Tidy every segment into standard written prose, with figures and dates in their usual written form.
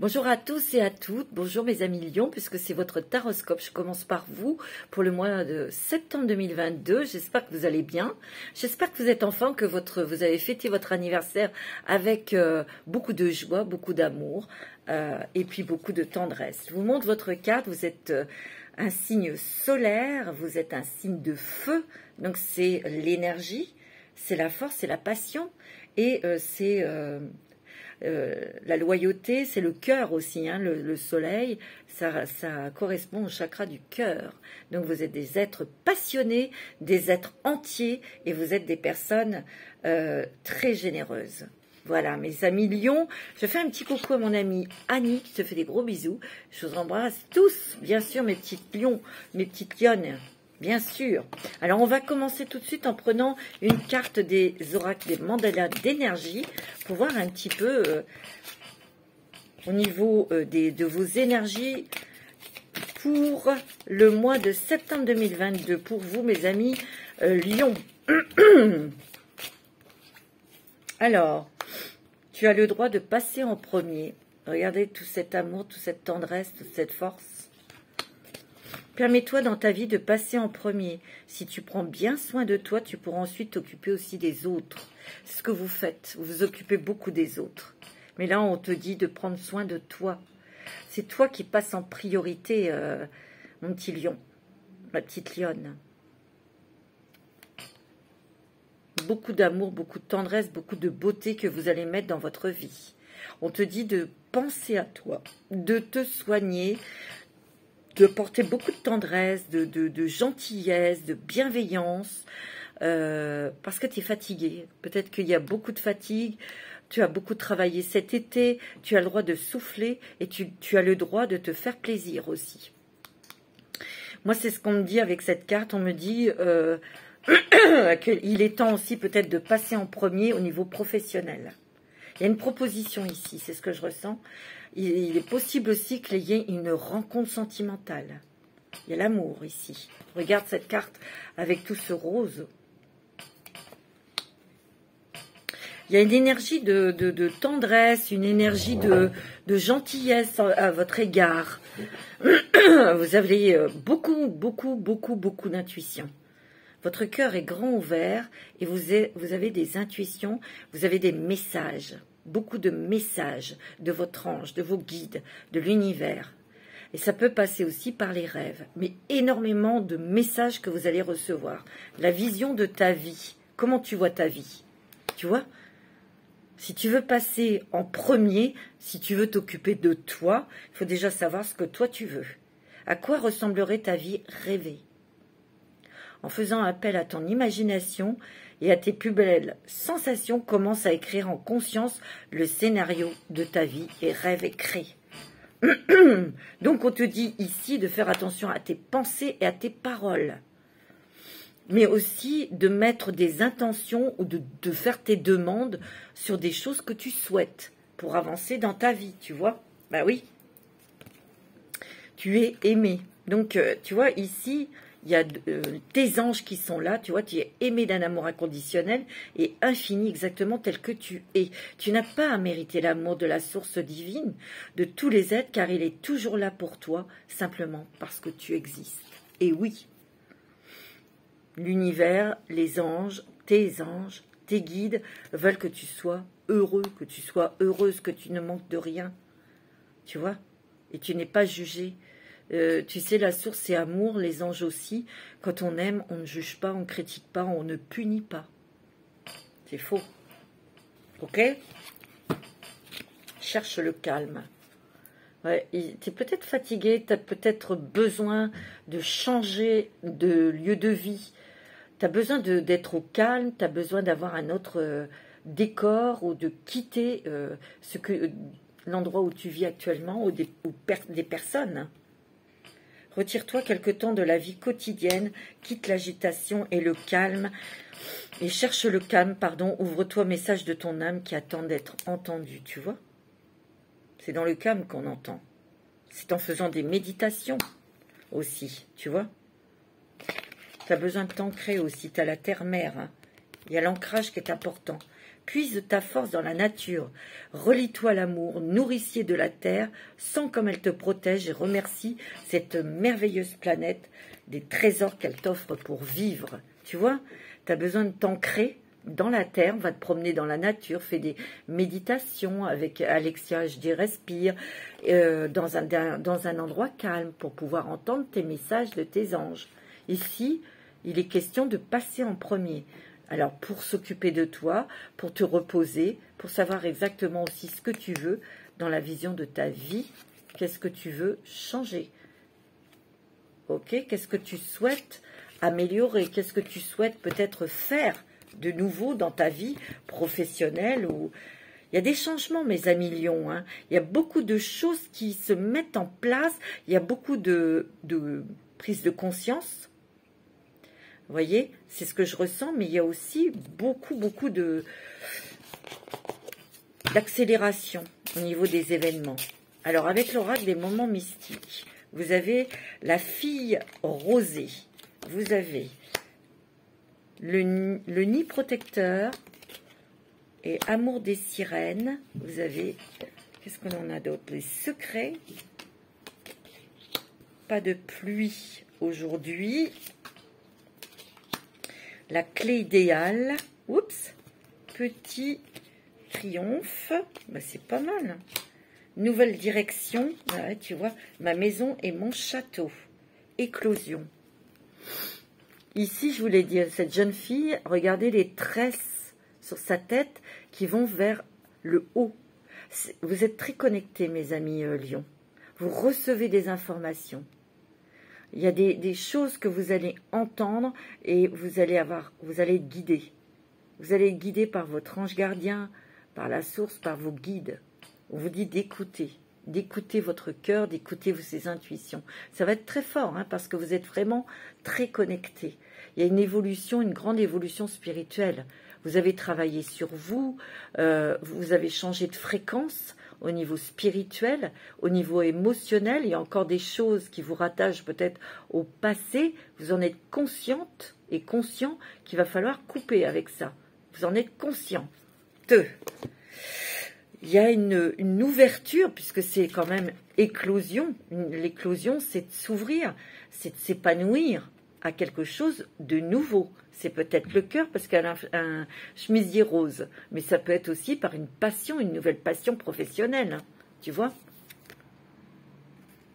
Bonjour à tous et à toutes, bonjour mes amis Lions, puisque c'est votre taroscope. Je commence par vous pour le mois de septembre 2022. J'espère que vous allez bien. J'espère que vous êtes en forme, que vous avez fêté votre anniversaire avec beaucoup de joie, beaucoup d'amour et puis beaucoup de tendresse. Je vous montre votre carte. Vous êtes un signe solaire, vous êtes un signe de feu, donc c'est l'énergie, c'est la force, c'est la passion et c'est... la loyauté, c'est le cœur aussi, hein, le soleil, ça correspond au chakra du cœur. Donc vous êtes des êtres passionnés, des êtres entiers, et vous êtes des personnes très généreuses. Voilà, mes amis Lions, je fais un petit coucou à mon amie Annie, qui te fait des gros bisous. Je vous embrasse tous, bien sûr, mes petites lions, mes petites lionnes. Bien sûr. Alors, on va commencer tout de suite en prenant une carte des oracles, des mandalas d'énergie, pour voir un petit peu au niveau de vos énergies pour le mois de septembre 2022. Pour vous, mes amis Lions. Alors, tu as le droit de passer en premier. Regardez tout cet amour, toute cette tendresse, toute cette force. Permets-toi dans ta vie de passer en premier. Si tu prends bien soin de toi, tu pourras ensuite t'occuper aussi des autres. C'est ce que vous faites. Vous vous occupez beaucoup des autres. Mais là, on te dit de prendre soin de toi. C'est toi qui passes en priorité, mon petit lion, ma petite lionne. Beaucoup d'amour, beaucoup de tendresse, beaucoup de beauté que vous allez mettre dans votre vie. On te dit de penser à toi, de te soigner, de porter beaucoup de tendresse, de gentillesse, de bienveillance, parce que tu es fatigué. Peut-être qu'il y a beaucoup de fatigue, tu as beaucoup travaillé cet été, tu as le droit de souffler et tu as le droit de te faire plaisir aussi. Moi, c'est ce qu'on me dit avec cette carte. On me dit qu'il est temps aussi peut-être de passer en premier au niveau professionnel. Il y a une proposition ici, c'est ce que je ressens. Il est possible aussi qu'il y ait une rencontre sentimentale. Il y a l'amour ici. Regarde cette carte avec tout ce rose. Il y a une énergie de tendresse, une énergie de gentillesse à votre égard. Vous avez beaucoup d'intuition. Votre cœur est grand ouvert et vous avez des intuitions, vous avez des messages. Beaucoup de messages de votre ange, de vos guides, de l'univers. Et ça peut passer aussi par les rêves, mais énormément de messages que vous allez recevoir. La vision de ta vie. Comment tu vois ta vie? Tu vois? Si tu veux passer en premier, si tu veux t'occuper de toi, il faut déjà savoir ce que toi tu veux. À quoi ressemblerait ta vie rêvée? En faisant appel à ton imagination et à tes plus belles sensations, commence à écrire en conscience le scénario de ta vie et rêve et crée. Donc on te dit ici de faire attention à tes pensées et à tes paroles, mais aussi de mettre des intentions ou de faire tes demandes sur des choses que tu souhaites pour avancer dans ta vie, tu vois? Ben oui, tu es aimé. Donc tu vois ici... Il y a tes anges qui sont là, tu vois, tu es aimé d'un amour inconditionnel et infini exactement tel que tu es. Tu n'as pas à mériter l'amour de la source divine, de tous les êtres, car il est toujours là pour toi, simplement parce que tu existes. Et oui, l'univers, les anges, tes guides veulent que tu sois heureux, que tu sois heureuse, que tu ne manques de rien, tu vois, et tu n'es pas jugé. Tu sais, la source, c'est amour, les anges aussi. Quand on aime, on ne juge pas, on ne critique pas, on ne punit pas. C'est faux. Ok? Cherche le calme. Ouais, tu es peut-être fatigué, tu as peut-être besoin de changer de lieu de vie. Tu as besoin d'être au calme, tu as besoin d'avoir un autre décor ou de quitter l'endroit où tu vis actuellement ou des personnes. Retire-toi quelque temps de la vie quotidienne, quitte l'agitation et le calme, et cherche le calme, ouvre-toi au message de ton âme qui attend d'être entendu, tu vois? C'est dans le calme qu'on entend. C'est en faisant des méditations aussi, tu vois? Tu as besoin de t'ancrer aussi, tu as la terre-mère, hein. Il y a l'ancrage qui est important. Puise ta force dans la nature. Relie-toi à l'amour, nourricier de la terre. Sens comme elle te protège et remercie cette merveilleuse planète des trésors qu'elle t'offre pour vivre. Tu vois, tu as besoin de t'ancrer dans la terre, va te promener dans la nature, fais des méditations avec Alexia, je dis respire, dans un endroit calme pour pouvoir entendre tes messages de tes anges. Ici, il est question de passer en premier. Alors, pour s'occuper de toi, pour te reposer, pour savoir exactement aussi ce que tu veux dans la vision de ta vie, qu'est-ce que tu veux changer? Ok? Qu'est-ce que tu souhaites améliorer? Qu'est-ce que tu souhaites peut-être faire de nouveau dans ta vie professionnelle? Ou... Il y a des changements, mes amis lions, hein. Il y a beaucoup de choses qui se mettent en place. Il y a beaucoup de prise de conscience. Vous voyez, c'est ce que je ressens, mais il y a aussi beaucoup d'accélération au niveau des événements. Alors, avec l'oracle des moments mystiques, vous avez la fille rosée, vous avez le nid protecteur et amour des sirènes, vous avez, qu'est-ce qu'on en a d'autre? Les secrets, pas de pluie aujourd'hui. La clé idéale, oups, petit triomphe, ben, c'est pas mal. Nouvelle direction, ouais, tu vois, ma maison et mon château. Éclosion. Ici, je voulais dire, cette jeune fille, regardez les tresses sur sa tête qui vont vers le haut. Vous êtes très connectés, mes amis lions. Vous recevez des informations. Il y a des choses que vous allez entendre et vous allez être guidé. Vous allez être guidé par votre ange gardien, par la source, par vos guides. On vous dit d'écouter votre cœur, d'écouter ses intuitions. Ça va être très fort, hein, parce que vous êtes vraiment très connectés. Il y a une évolution, une grande évolution spirituelle. Vous avez travaillé sur vous, vous avez changé de fréquence au niveau spirituel, au niveau émotionnel. Il y a encore des choses qui vous rattachent peut-être au passé. Vous en êtes consciente et conscient qu'il va falloir couper avec ça. Vous en êtes conscient. Il y a une ouverture, puisque c'est quand même éclosion. L'éclosion, c'est de s'ouvrir, c'est de s'épanouir à quelque chose de nouveau. C'est peut-être le cœur parce qu'elle a un chemisier rose, mais ça peut être aussi par une passion, une nouvelle passion professionnelle, hein, tu vois.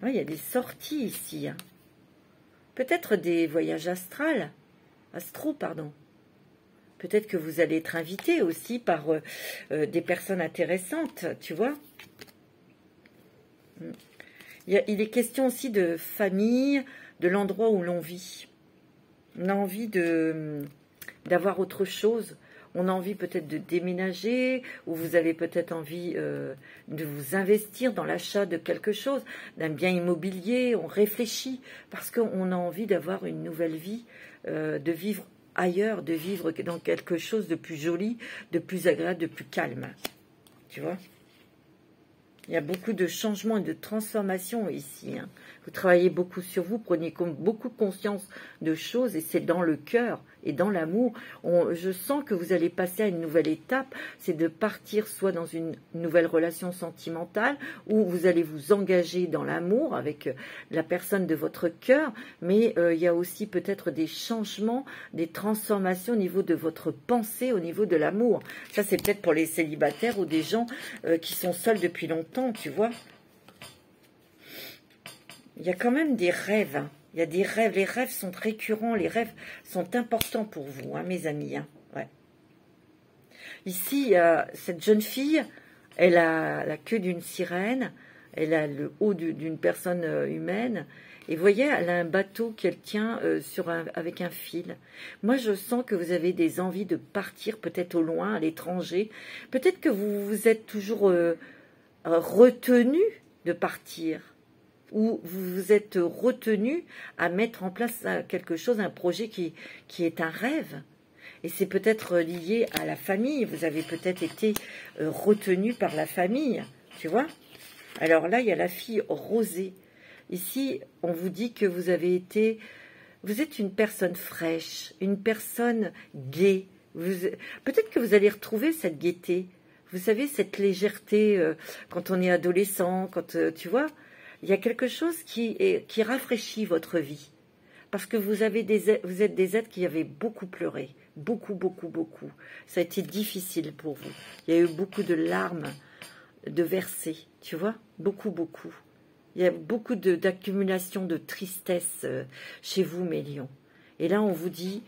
Ouais, il y a des sorties ici. Hein. Peut-être des voyages astro, pardon. Peut-être que vous allez être invité aussi par des personnes intéressantes, tu vois. Il est question aussi de famille, de l'endroit où l'on vit. On a envie d'avoir autre chose. On a envie peut-être de déménager, ou vous avez peut-être envie de vous investir dans l'achat de quelque chose, d'un bien immobilier. On réfléchit parce qu'on a envie d'avoir une nouvelle vie, de vivre ailleurs, de vivre dans quelque chose de plus joli, de plus agréable, de plus calme. Tu vois ? Il y a beaucoup de changements et de transformations ici. Hein. Vous travaillez beaucoup sur vous, prenez beaucoup conscience de choses et c'est dans le cœur et dans l'amour. Je sens que vous allez passer à une nouvelle étape, c'est de partir soit dans une nouvelle relation sentimentale où vous allez vous engager dans l'amour avec la personne de votre cœur, mais il y a aussi peut-être des changements, des transformations au niveau de votre pensée, au niveau de l'amour. Ça, c'est peut-être pour les célibataires ou des gens qui sont seuls depuis longtemps, tu vois. Il y a quand même des rêves. Hein. Il y a des rêves. Les rêves sont récurrents. Les rêves sont importants pour vous, hein, mes amis. Hein. Ouais. Ici, cette jeune fille, elle a la queue d'une sirène. Elle a le haut d'une personne humaine. Et vous voyez, elle a un bateau qu'elle tient avec un fil. Moi, je sens que vous avez des envies de partir peut-être au loin, à l'étranger. Peut-être que vous vous êtes toujours retenu de partir. Ou vous vous êtes retenu à mettre en place quelque chose, un projet qui est un rêve. Et c'est peut-être lié à la famille. Vous avez peut-être été retenu par la famille, tu vois. Alors là, il y a la fille rosée. Ici, on vous dit que vous êtes une personne fraîche, une personne gaie, Peut-être que vous allez retrouver cette gaieté. Vous savez, cette légèreté quand on est adolescent, quand tu vois, il y a quelque chose qui rafraîchit votre vie. Parce que vous êtes des êtres qui avaient beaucoup pleuré. Beaucoup, beaucoup, beaucoup. Ça a été difficile pour vous. Il y a eu beaucoup de larmes de versées, tu vois, beaucoup, beaucoup. Il y a beaucoup d'accumulation de tristesse chez vous, mes lions. Et là, on vous dit,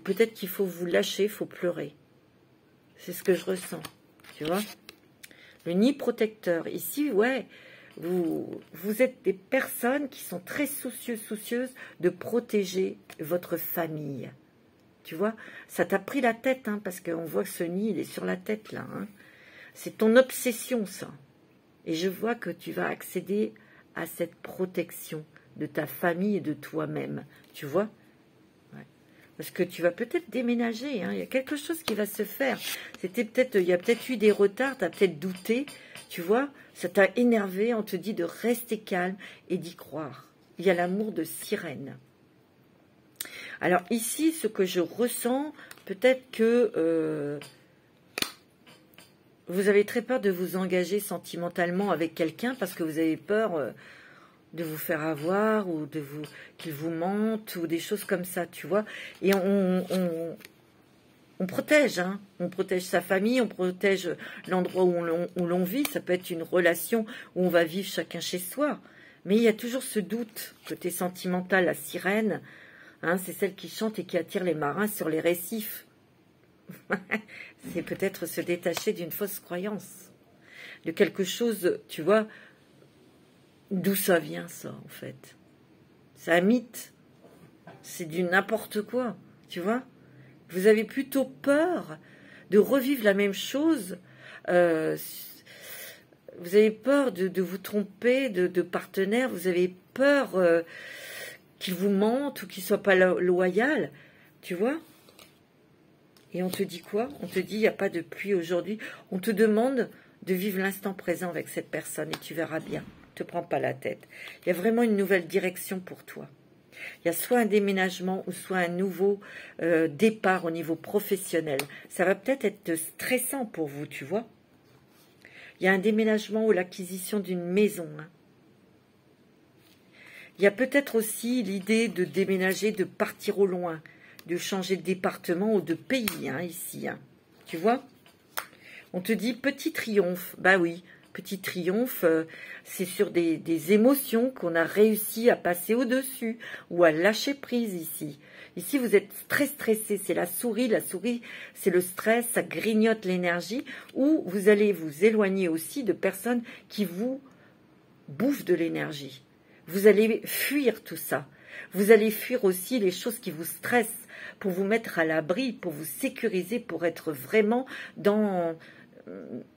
peut-être qu'il faut vous lâcher, il faut pleurer. C'est ce que je ressens, tu vois. Le nid protecteur, ici, ouais, vous êtes des personnes qui sont très soucieuses de protéger votre famille. Tu vois, ça t'a pris la tête, hein, parce qu'on voit que ce nid, il est sur la tête, là. Hein. C'est ton obsession, ça. Et je vois que tu vas accéder à cette protection de ta famille et de toi-même. Tu vois? Ouais. Parce que tu vas peut-être déménager. Hein. Il y a quelque chose qui va se faire. Il y a peut-être eu des retards, tu as peut-être douté. Tu vois? Ça t'a énervé. On te dit de rester calme et d'y croire. Il y a l'amour de sirène. Alors ici, ce que je ressens, peut-être que vous avez très peur de vous engager sentimentalement avec quelqu'un parce que vous avez peur de vous faire avoir ou qu'il vous mente ou des choses comme ça, tu vois. Et on protège, hein. On protège sa famille, on protège l'endroit où l'on vit. Ça peut être une relation où on va vivre chacun chez soi. Mais il y a toujours ce doute, côté sentimental, la sirène, hein, c'est celle qui chante et qui attire les marins sur les récifs. C'est peut-être se détacher d'une fausse croyance, de quelque chose, tu vois, d'où ça vient ça en fait. C'est un mythe, c'est du n'importe quoi, tu vois. Vous avez plutôt peur de revivre la même chose, vous avez peur de vous tromper de partenaire, vous avez peur qu'il vous mente ou qu'il ne soit pas loyal, tu vois. Et on te dit quoi? On te dit, il n'y a pas de pluie aujourd'hui. On te demande de vivre l'instant présent avec cette personne et tu verras bien. Ne te prends pas la tête. Il y a vraiment une nouvelle direction pour toi. Il y a soit un déménagement ou soit un nouveau départ au niveau professionnel. Ça va peut-être être stressant pour vous, tu vois. Il y a un déménagement ou l'acquisition d'une maison. Hein. Il y a peut-être aussi l'idée de déménager, de partir au loin, de changer de département ou de pays, hein, ici. Hein. Tu vois? On te dit petit triomphe. Bah oui, petit triomphe, c'est sur des émotions qu'on a réussi à passer au-dessus ou à lâcher prise ici. Ici, vous êtes très stressé. C'est la souris, c'est le stress, ça grignote l'énergie. Ou vous allez vous éloigner aussi de personnes qui vous bouffent de l'énergie. Vous allez fuir tout ça. Vous allez fuir aussi les choses qui vous stressent pour vous mettre à l'abri, pour vous sécuriser, pour être vraiment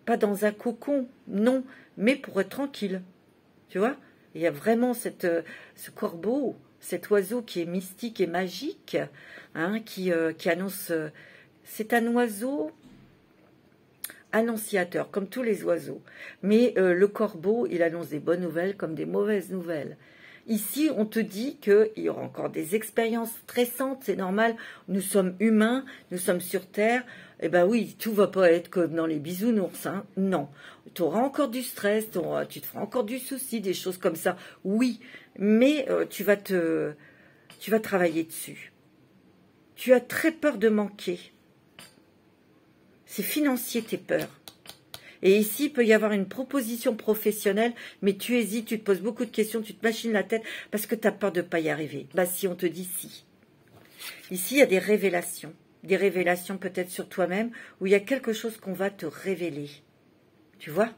pas dans un cocon, non, mais pour être tranquille. Tu vois? Il y a vraiment ce corbeau, cet oiseau qui est mystique et magique, hein, qui annonce... c'est un oiseau annonciateur, comme tous les oiseaux. Mais le corbeau, il annonce des bonnes nouvelles comme des mauvaises nouvelles. Ici, on te dit qu'il y aura encore des expériences stressantes, c'est normal, nous sommes humains, nous sommes sur Terre, eh bien oui, tout va pas être comme dans les bisounours, hein. Non. Tu auras encore du stress, tu te feras encore du souci, des choses comme ça, oui, mais tu vas travailler dessus. Tu as très peur de manquer. C'est financier tes peurs. Et ici, il peut y avoir une proposition professionnelle, mais tu hésites, tu te poses beaucoup de questions, tu te machines la tête parce que tu as peur de ne pas y arriver. Bah si, on te dit si. Ici, il y a des révélations peut-être sur toi-même, où il y a quelque chose qu'on va te révéler. Tu vois?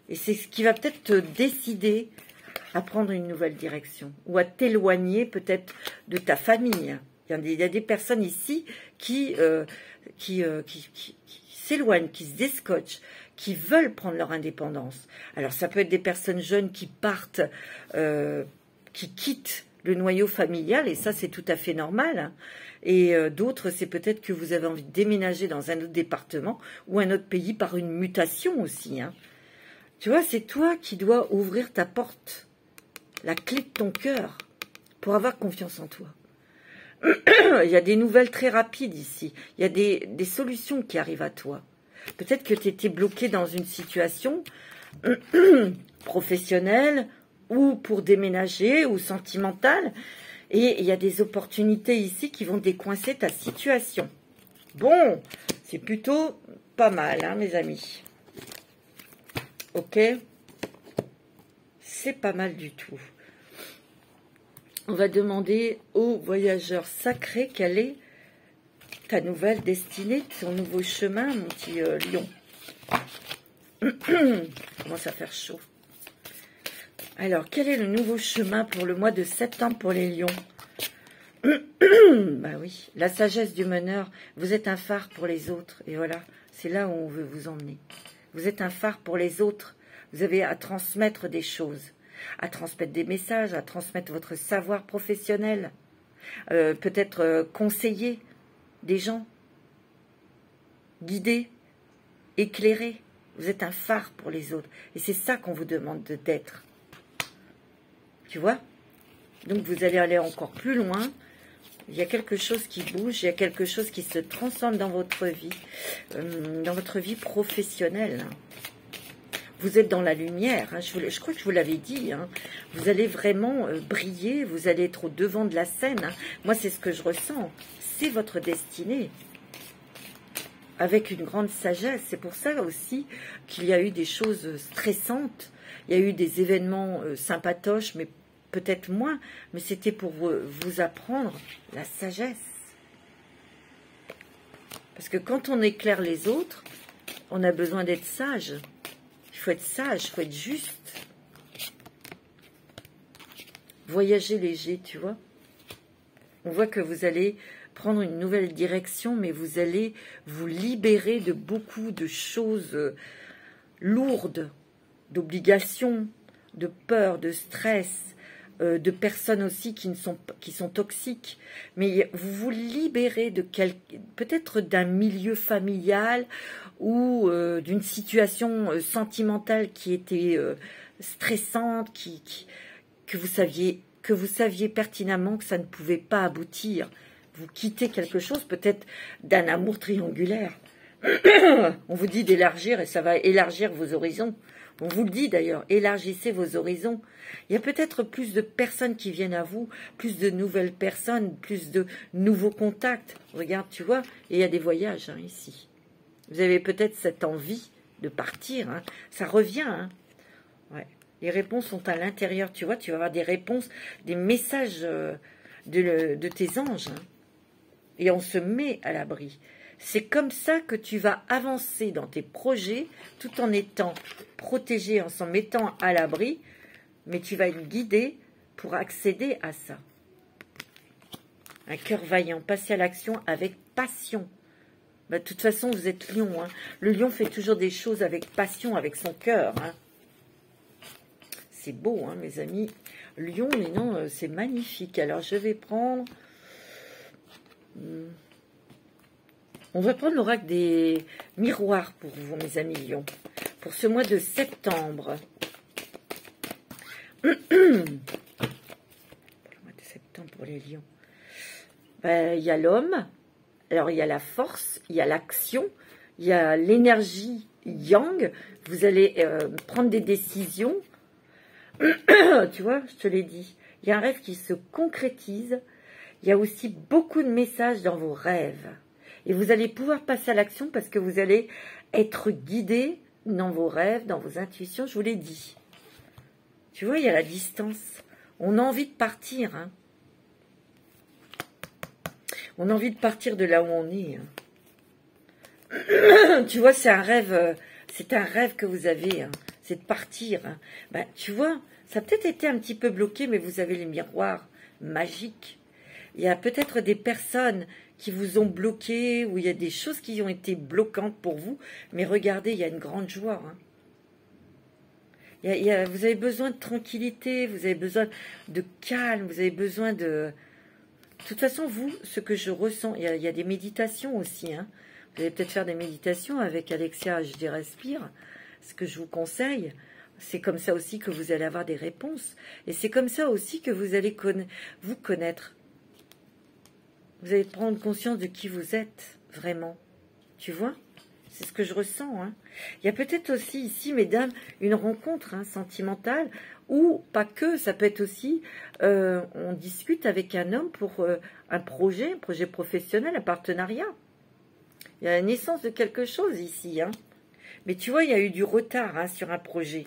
Et c'est ce qui va peut-être te décider à prendre une nouvelle direction, ou à t'éloigner peut-être de ta famille. Il y a des personnes ici qui s'éloignent, qui se déscotchent, qui veulent prendre leur indépendance. Alors ça peut être des personnes jeunes qui partent, qui quittent le noyau familial, et ça c'est tout à fait normal. Hein. Et d'autres, c'est peut-être que vous avez envie de déménager dans un autre département ou un autre pays par une mutation aussi. Hein. Tu vois, c'est toi qui dois ouvrir ta porte, la clé de ton cœur, pour avoir confiance en toi. Il y a des nouvelles très rapides ici. Il y a des solutions qui arrivent à toi. Peut-être que tu étais bloqué dans une situation professionnelle ou pour déménager ou sentimentale. Et il y a des opportunités ici qui vont décoincer ta situation. Bon, c'est plutôt pas mal, hein, mes amis. Ok? C'est pas mal du tout. On va demander aux voyageurs sacrés quelle est ta nouvelle destinée, ton nouveau chemin, mon petit lion. Commence à faire chaud. Alors, quel est le nouveau chemin pour le mois de septembre pour les lions? Bah oui, la sagesse du meneur. Vous êtes un phare pour les autres. Et voilà, c'est là où on veut vous emmener. Vous êtes un phare pour les autres. Vous avez à transmettre des choses, à transmettre des messages, à transmettre votre savoir professionnel, peut-être conseiller des gens, guider, éclairer. Vous êtes un phare pour les autres. Et c'est ça qu'on vous demande d'être. Tu vois? Donc vous allez aller encore plus loin. Il y a quelque chose qui bouge, il y a quelque chose qui se transforme dans votre vie professionnelle. Vous êtes dans la lumière, hein. Je crois que je vous l'avais dit, hein. Vous allez vraiment briller, vous allez être au devant de la scène, hein. Moi, c'est ce que je ressens. C'est votre destinée. Avec une grande sagesse. C'est pour ça aussi qu'il y a eu des choses stressantes. Il y a eu des événements sympatoches, mais peut-être moins. Mais c'était pour vous apprendre la sagesse. Parce que quand on éclaire les autres, on a besoin d'être sage. Il faut être sage, il faut être juste. Voyager léger, tu vois. On voit que vous allez prendre une nouvelle direction, mais vous allez vous libérer de beaucoup de choses lourdes, d'obligations, de peur, de stress, de personnes aussi qui sont toxiques. Mais vous vous libérez de peut-être d'un milieu familial ou d'une situation sentimentale qui était stressante, que vous saviez pertinemment que ça ne pouvait pas aboutir. Vous quittez quelque chose, peut-être d'un amour triangulaire. On vous dit d'élargir et ça va élargir vos horizons. On vous le dit d'ailleurs, élargissez vos horizons. Il y a peut-être plus de personnes qui viennent à vous, plus de nouvelles personnes, plus de nouveaux contacts. Regarde, tu vois, et il y a des voyages hein, ici. Vous avez peut-être cette envie de partir. Hein. Ça revient. Hein. Ouais. Les réponses sont à l'intérieur. Tu vois, tu vas avoir des réponses, des messages de tes anges. Hein. Et on se met à l'abri. C'est comme ça que tu vas avancer dans tes projets tout en étant protégé, en s'en mettant à l'abri, mais tu vas être guidé pour accéder à ça. Un cœur vaillant, passer à l'action avec passion. Bah, de toute façon, vous êtes lion. Hein. Le lion fait toujours des choses avec passion, avec son cœur. Hein. C'est beau, hein, mes amis. Lion, mais non, c'est magnifique. Alors, je vais prendre... On va prendre l'oracle des miroirs pour vous, mes amis lions, pour ce mois de septembre. Pour le mois de septembre pour les lions. Ben, il y a l'homme, alors il y a la force, il y a l'action, il y a l'énergie yang. Vous allez prendre des décisions. Tu vois, je te l'ai dit. Il y a un rêve qui se concrétise. Il y a aussi beaucoup de messages dans vos rêves. Et vous allez pouvoir passer à l'action parce que vous allez être guidé dans vos rêves, dans vos intuitions, je vous l'ai dit. Tu vois, il y a la distance. On a envie de partir. Hein. On a envie de partir de là où on est. Hein. Tu vois, c'est un rêve que vous avez. Hein. C'est de partir. Hein. Ben, tu vois, ça a peut-être été un petit peu bloqué, mais vous avez les miroirs magiques. Il y a peut-être des personnes qui vous ont bloqué, ou il y a des choses qui ont été bloquantes pour vous, mais regardez, il y a une grande joie. Hein. Vous avez besoin de tranquillité, vous avez besoin de calme, vous avez besoin de... De toute façon, vous, ce que je ressens, il y a des méditations aussi. Hein. Vous allez peut-être faire des méditations avec Alexia HD Respire, ce que je vous conseille. C'est comme ça aussi que vous allez avoir des réponses. Et c'est comme ça aussi que vous allez vous connaître. Vous allez prendre conscience de qui vous êtes, vraiment. Tu vois? C'est ce que je ressens. Hein. Il y a peut-être aussi ici, mesdames, une rencontre sentimentale, ou pas que, ça peut être aussi, on discute avec un homme pour un projet professionnel, un partenariat. Il y a la naissance de quelque chose ici. Hein. Mais tu vois, il y a eu du retard sur un projet.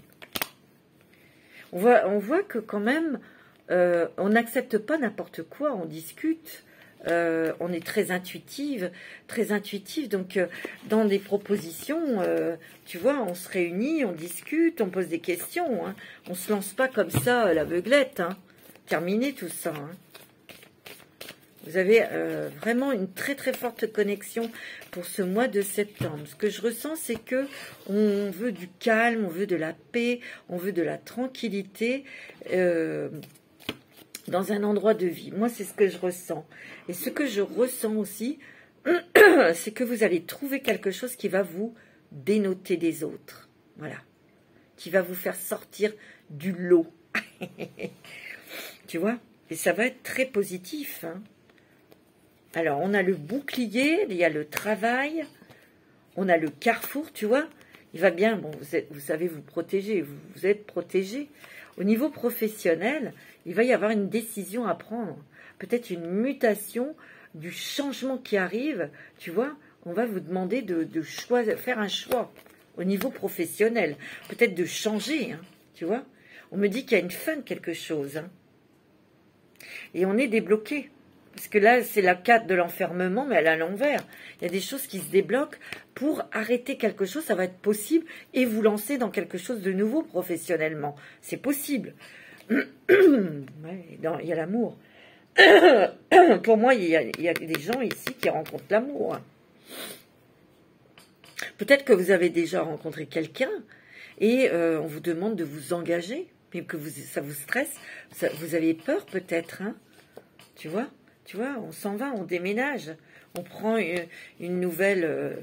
On voit que quand même, on n'accepte pas n'importe quoi, on discute. On est très intuitive, donc dans des propositions, tu vois, on se réunit, on discute, on pose des questions, hein. On se lance pas comme ça à l'aveuglette, hein. Terminé tout ça. Hein. Vous avez vraiment une très très forte connexion pour ce mois de septembre. Ce que je ressens, c'est que on veut du calme, on veut de la paix, on veut de la tranquillité. Dans un endroit de vie. Moi, c'est ce que je ressens. Et ce que je ressens aussi, c'est que vous allez trouver quelque chose qui va vous dénoter des autres. Voilà. Qui va vous faire sortir du lot. Tu vois? Et ça va être très positif. Hein. Alors, on a le bouclier, il y a le travail, on a le carrefour, tu vois? Il va bien, bon, vous savez vous protéger, vous êtes protégé. Au niveau professionnel, il va y avoir une décision à prendre. Peut-être une mutation du changement qui arrive. Tu vois, on va vous demander de faire un choix au niveau professionnel. Peut-être de changer, hein, tu vois. On me dit qu'il y a une fin de quelque chose. Hein. Et on est débloqué. Parce que là, c'est la carte de l'enfermement, mais elle est à l'envers. Il y a des choses qui se débloquent pour arrêter quelque chose, ça va être possible, et vous lancer dans quelque chose de nouveau professionnellement. C'est possible. Ouais, il y a l'amour. Pour moi, il y a des gens ici qui rencontrent l'amour. Peut-être que vous avez déjà rencontré quelqu'un, et on vous demande de vous engager, mais que ça vous stresse, vous avez peur peut-être, hein, tu vois, on s'en va, on déménage, on prend une nouvelle...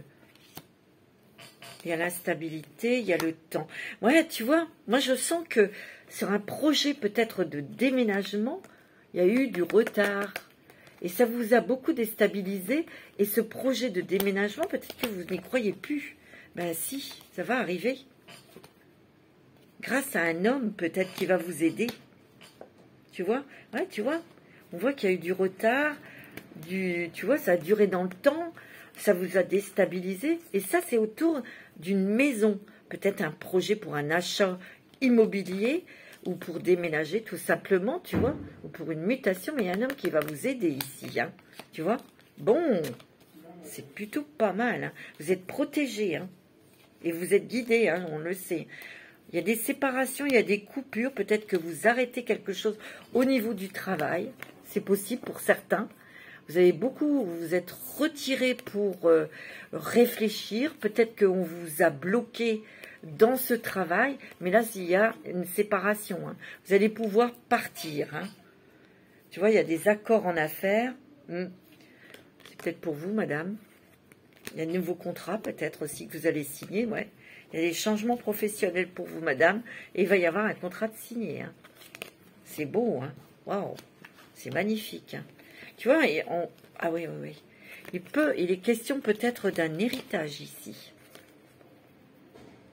il y a l'instabilité, il y a le temps. Ouais, tu vois, moi je sens que sur un projet peut-être de déménagement, il y a eu du retard. Et ça vous a beaucoup déstabilisé. Et ce projet de déménagement, peut-être que vous n'y croyez plus. Ben si, ça va arriver. Grâce à un homme peut-être qui va vous aider. Tu vois? Ouais, tu vois. On voit qu'il y a eu du retard, tu vois, ça a duré dans le temps, ça vous a déstabilisé. Et ça, c'est autour d'une maison. Peut-être un projet pour un achat immobilier ou pour déménager tout simplement, tu vois, ou pour une mutation. Mais il y a un homme qui va vous aider ici, hein, tu vois. Bon, c'est plutôt pas mal. Hein. Vous êtes protégé, hein, et vous êtes guidé, hein, on le sait. Il y a des séparations, il y a des coupures. Peut-être que vous arrêtez quelque chose au niveau du travail. C'est possible pour certains. Vous vous êtes retiré pour réfléchir. Peut-être qu'on vous a bloqué dans ce travail. Mais là, il y a une séparation. Hein. Vous allez pouvoir partir. Hein. Tu vois, il y a des accords en affaires. C'est peut-être pour vous, madame. Il y a de nouveaux contrats, peut-être aussi, que vous allez signer. Ouais. Il y a des changements professionnels pour vous, madame. Et il va y avoir un contrat de signé. Hein. C'est beau, hein. Waouh. C'est magnifique. Hein. Tu vois, ah oui, oui, oui. Il est question peut-être d'un héritage ici.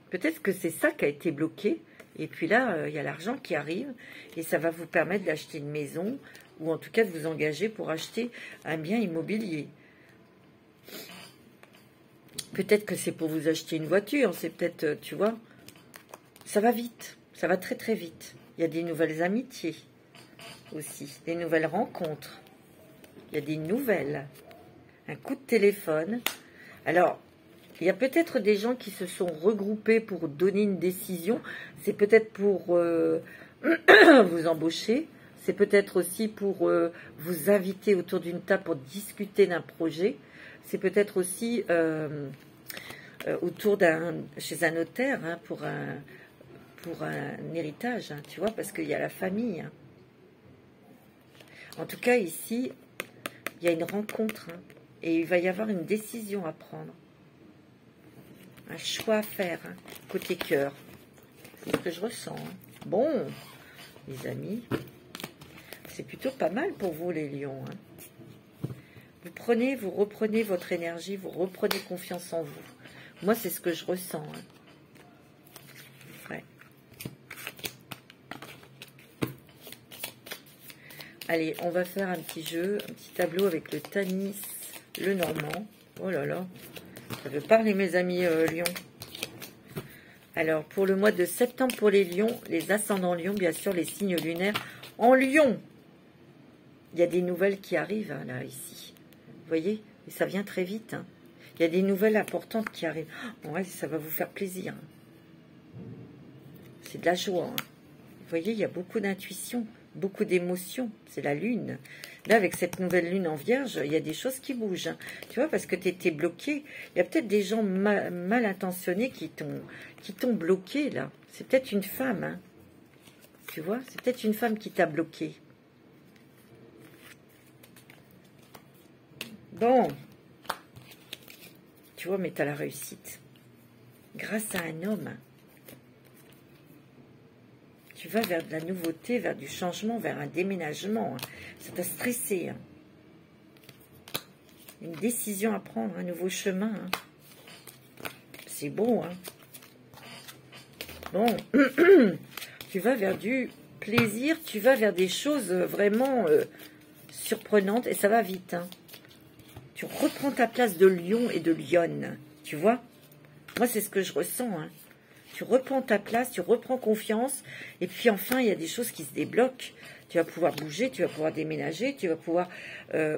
Peut-être que c'est ça qui a été bloqué. Et puis là, il y a l'argent qui arrive. Et ça va vous permettre d'acheter une maison. Ou en tout cas de vous engager pour acheter un bien immobilier. Peut-être que c'est pour vous acheter une voiture. C'est peut-être, tu vois. Ça va vite. Ça va très très vite. Il y a des nouvelles amitiés. Aussi, des nouvelles rencontres. Il y a des nouvelles. Un coup de téléphone. Alors, il y a peut-être des gens qui se sont regroupés pour donner une décision. C'est peut-être pour vous embaucher. C'est peut-être aussi pour vous inviter autour d'une table pour discuter d'un projet. C'est peut-être aussi chez un notaire, hein, pour un héritage, hein, tu vois, parce qu'il y a la famille. Hein. En tout cas, ici, il y a une rencontre, hein, et il va y avoir une décision à prendre. Un choix à faire, hein, côté cœur. C'est ce que je ressens. Hein. Bon, les amis, c'est plutôt pas mal pour vous, les lions. Hein. vous reprenez votre énergie, vous reprenez confiance en vous. Moi, c'est ce que je ressens. Hein. Ouais. Allez, on va faire un petit jeu, un petit tableau avec le Tanis, le Normand. Oh là là, ça veut parler mes amis Lions. Alors, pour le mois de septembre, pour les lions, les ascendants lions, bien sûr, les signes lunaires en lion. Il y a des nouvelles qui arrivent, hein, là, ici. Vous voyez? Et ça vient très vite. Hein. Il y a des nouvelles importantes qui arrivent. Oh, ouais, ça va vous faire plaisir. Hein. C'est de la joie. Hein. Vous voyez, il y a beaucoup d'intuition, beaucoup d'émotions. C'est la lune. Là, avec cette nouvelle lune en vierge, il y a des choses qui bougent. Hein. Tu vois, parce que tu étais bloqué. Il y a peut-être des gens mal intentionnés qui t'ont bloqué, là. C'est peut-être une femme. Hein. Tu vois, c'est peut-être une femme qui t'a bloqué. Bon. Tu vois, mais tu as la réussite. Grâce à un homme. Tu vas vers de la nouveauté, vers du changement, vers un déménagement. Hein. Ça t'a stressé. Hein. Une décision à prendre, un nouveau chemin. Hein. C'est beau, hein. Bon. Tu vas vers du plaisir, tu vas vers des choses vraiment surprenantes. Et ça va vite, hein. Tu reprends ta place de lion et de lionne. Tu vois? Moi, c'est ce que je ressens, hein. Tu reprends ta place, tu reprends confiance, et puis enfin, il y a des choses qui se débloquent. Tu vas pouvoir bouger, tu vas pouvoir déménager, tu vas pouvoir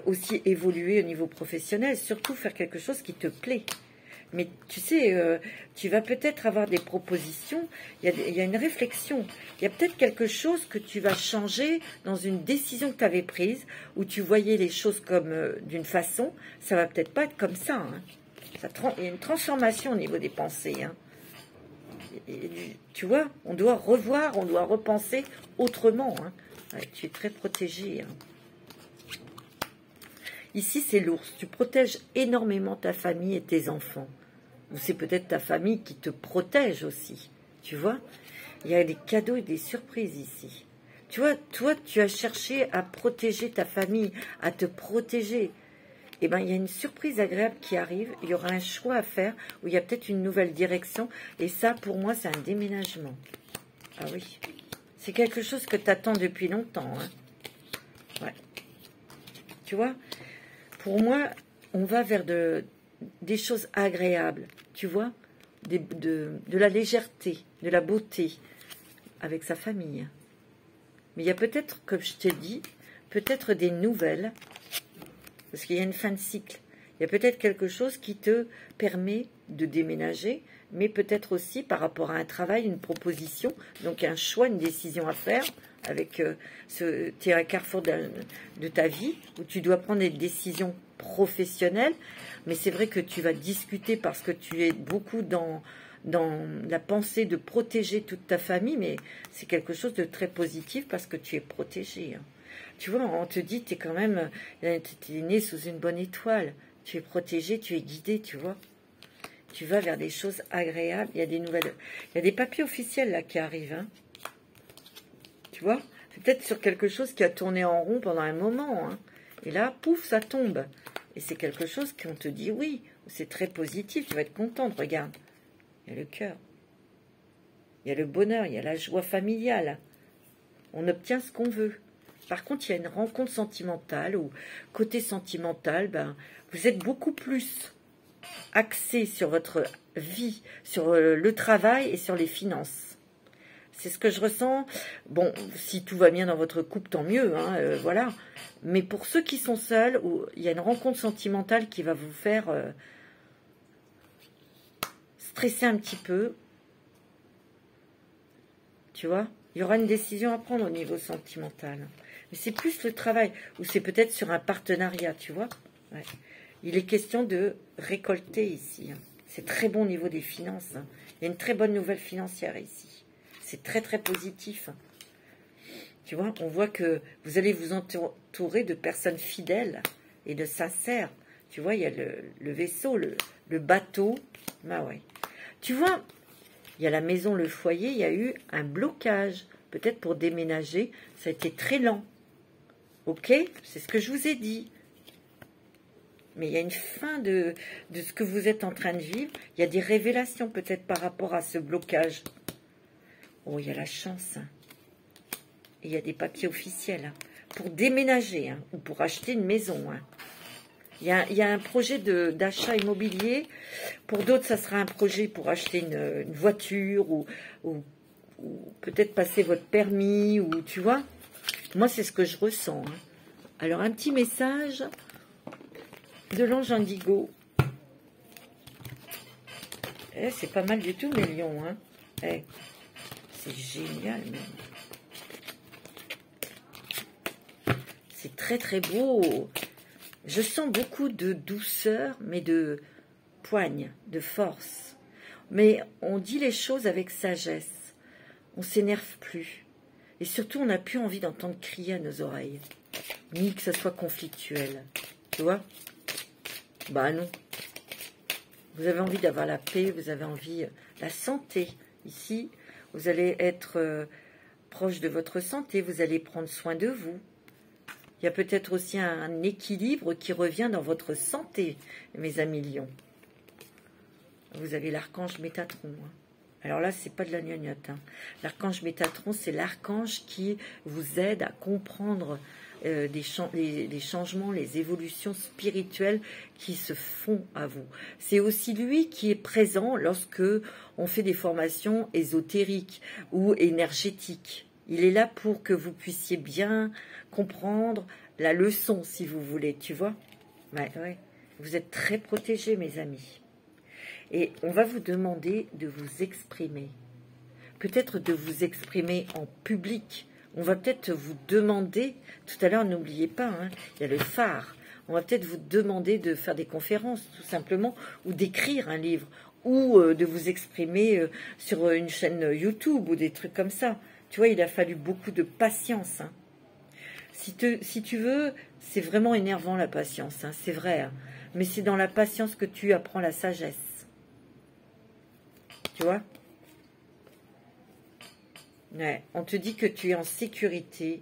aussi évoluer au niveau professionnel, surtout faire quelque chose qui te plaît. Mais tu sais, tu vas peut-être avoir des propositions, il y a une réflexion, il y a peut-être quelque chose que tu vas changer dans une décision que tu avais prise, où tu voyais les choses comme d'une façon, ça va peut-être pas être comme ça. Hein. Il y a une transformation au niveau des pensées, hein. Et, tu vois, on doit revoir, on doit repenser autrement. Hein. Ouais, tu es très protégé. Hein. Ici, c'est l'ours. Tu protèges énormément ta famille et tes enfants. Ou c'est peut-être ta famille qui te protège aussi. Tu vois, il y a des cadeaux et des surprises ici. Tu vois, toi, tu as cherché à protéger ta famille, à te protéger. Eh bien, il y a une surprise agréable qui arrive, il y aura un choix à faire, où il y a peut-être une nouvelle direction, et ça, pour moi, c'est un déménagement. Ah oui, c'est quelque chose que tu attends depuis longtemps. Hein. Ouais. Tu vois, pour moi, on va vers des choses agréables, tu vois, de la légèreté, de la beauté, avec sa famille. Mais il y a peut-être, comme je t'ai dit, peut-être des nouvelles. Parce qu'il y a une fin de cycle. Il y a peut-être quelque chose qui te permet de déménager, mais peut-être aussi par rapport à un travail, une proposition, donc un choix, une décision à faire, avec tu es à un carrefour de ta vie, où tu dois prendre des décisions professionnelles, mais c'est vrai que tu vas discuter parce que tu es beaucoup dans la pensée de protéger toute ta famille, mais c'est quelque chose de très positif parce que tu es protégé, hein. Tu vois, on te dit, tu es quand même, tu es né sous une bonne étoile. Tu es protégé, tu es guidé, tu vois. Tu vas vers des choses agréables. Il y a des nouvelles, il y a des papiers officiels là qui arrivent. Hein. Tu vois, c'est peut-être sur quelque chose qui a tourné en rond pendant un moment. Hein. Et là, pouf, ça tombe. Et c'est quelque chose qu'on te dit oui. C'est très positif, tu vas être contente. Regarde, il y a le cœur. Il y a le bonheur, il y a la joie familiale. On obtient ce qu'on veut. Par contre, il y a une rencontre sentimentale, ou côté sentimental, ben, vous êtes beaucoup plus axé sur votre vie, sur le travail et sur les finances. C'est ce que je ressens. Bon, si tout va bien dans votre couple, tant mieux, hein, voilà. Mais pour ceux qui sont seuls, il y a une rencontre sentimentale qui va vous faire stresser un petit peu. Tu vois, il y aura une décision à prendre au niveau sentimental. Mais c'est plus le travail, ou c'est peut-être sur un partenariat, tu vois. Ouais. Il est question de récolter ici. Hein. C'est très bon au niveau des finances. Hein. Il y a une très bonne nouvelle financière ici. C'est très, très positif. Hein. Tu vois, on voit que vous allez vous entourer de personnes fidèles et de sincères. Tu vois, il y a le vaisseau, le bateau. Bah ouais. Tu vois, il y a la maison, le foyer, il y a eu un blocage. Peut-être pour déménager, ça a été très lent. Ok, c'est ce que je vous ai dit. Mais il y a une fin de ce que vous êtes en train de vivre. Il y a des révélations peut-être par rapport à ce blocage. Oh, il y a la chance. Hein. Et il y a des papiers officiels. Hein, pour déménager, hein, ou pour acheter une maison. Hein. Il y a un projet d'achat immobilier. Pour d'autres, ça sera un projet pour acheter une voiture ou peut-être passer votre permis. Ou tu vois. Moi, c'est ce que je ressens. Hein. Alors, un petit message de l'ange indigo. Eh, c'est pas mal du tout, mes lions. Hein. Eh, c'est génial, même. C'est très, très beau. Je sens beaucoup de douceur, mais de poigne, de force. Mais on dit les choses avec sagesse. On s'énerve plus. Et surtout, on n'a plus envie d'entendre crier à nos oreilles. Ni que ce soit conflictuel. Tu vois? Bah non. Vous avez envie d'avoir la paix, vous avez envie de la santé. Ici, vous allez être proche de votre santé, vous allez prendre soin de vous. Il y a peut-être aussi un équilibre qui revient dans votre santé, mes amis lions. Vous avez l'archange Métatron. Hein. Alors là, c'est pas de la gnognotte. Hein. L'archange Métatron, c'est l'archange qui vous aide à comprendre les changements, les évolutions spirituelles qui se font à vous. C'est aussi lui qui est présent lorsque on fait des formations ésotériques ou énergétiques. Il est là pour que vous puissiez bien comprendre la leçon, si vous voulez, tu vois. Ouais. Vous êtes très protégés, mes amis. Et on va vous demander de vous exprimer. Peut-être de vous exprimer en public. On va peut-être vous demander, tout à l'heure, n'oubliez pas, hein, il y a le phare. On va peut-être vous demander de faire des conférences, tout simplement, ou d'écrire un livre, ou de vous exprimer sur une chaîne YouTube, ou des trucs comme ça. Tu vois, il a fallu beaucoup de patience. Hein. Si tu veux, c'est vraiment énervant la patience, hein, c'est vrai. Hein. Mais c'est dans la patience que tu apprends la sagesse. Tu vois? Ouais, on te dit que tu es en sécurité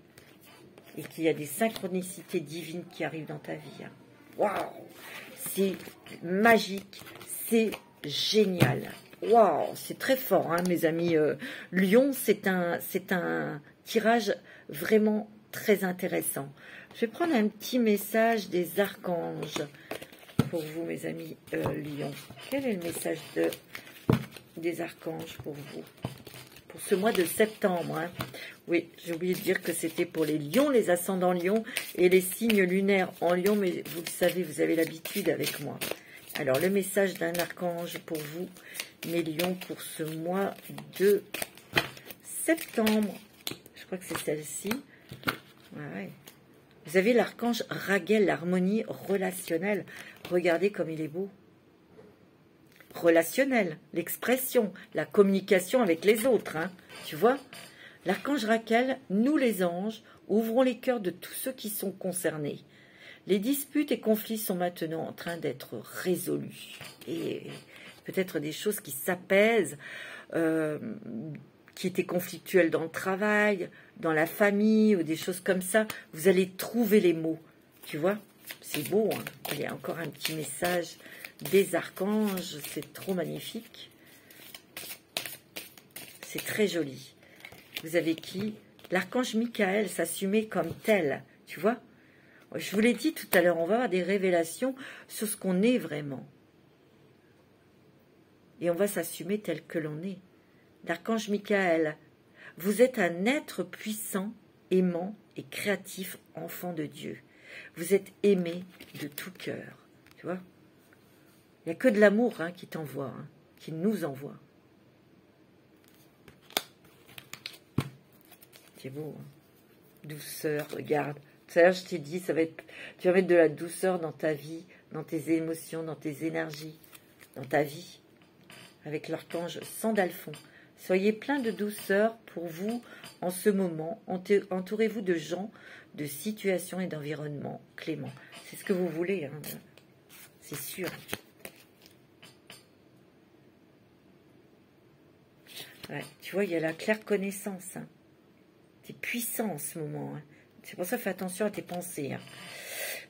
et qu'il y a des synchronicités divines qui arrivent dans ta vie. Hein. Waouh! C'est magique, c'est génial. Waouh! C'est très fort, hein, mes amis. Lion, c'est un tirage vraiment très intéressant. Je vais prendre un petit message des archanges pour vous, mes amis Lion. Quel est le message des archanges pour vous? Pour ce mois de septembre. Hein. Oui, j'ai oublié de dire que c'était pour les lions, les ascendants lions et les signes lunaires en lion, mais vous le savez, vous avez l'habitude avec moi. Alors, le message d'un archange pour vous, mes lions, pour ce mois de septembre. Je crois que c'est celle-ci. Ouais. Vous avez l'archange Raguel, l'harmonie relationnelle. Regardez comme il est beau. Relationnel, l'expression, la communication avec les autres, hein, tu vois. L'archange Raquel, nous les anges, ouvrons les cœurs de tous ceux qui sont concernés. Les disputes et conflits sont maintenant en train d'être résolus. Et peut-être des choses qui s'apaisent, qui étaient conflictuelles dans le travail, dans la famille, ou des choses comme ça. Vous allez trouver les mots, tu vois. C'est beau, hein. Il y a encore un petit message des archanges, c'est trop magnifique. C'est très joli. Vous avez qui? L'archange Michael s'assumer comme tel, tu vois. Je vous l'ai dit tout à l'heure, on va avoir des révélations sur ce qu'on est vraiment. Et on va s'assumer tel que l'on est. L'archange Michael, vous êtes un être puissant, aimant et créatif, enfant de Dieu. Vous êtes aimé de tout cœur, tu vois. Il n'y a que de l'amour hein, qui t'envoie, hein, qui nous envoie. C'est beau. Hein. Douceur, regarde. Tout à l'heure, je t'ai dit, tu vas mettre de la douceur dans ta vie, dans tes émotions, dans tes énergies, dans ta vie. Avec l'archange Sandalphon. Soyez plein de douceur pour vous en ce moment. Entourez-vous de gens, de situations et d'environnements cléments. C'est ce que vous voulez, hein. C'est sûr. Ouais, tu vois, il y a la claire connaissance. Hein. Tu es puissant en ce moment. Hein. C'est pour ça, fais attention à tes pensées. Hein.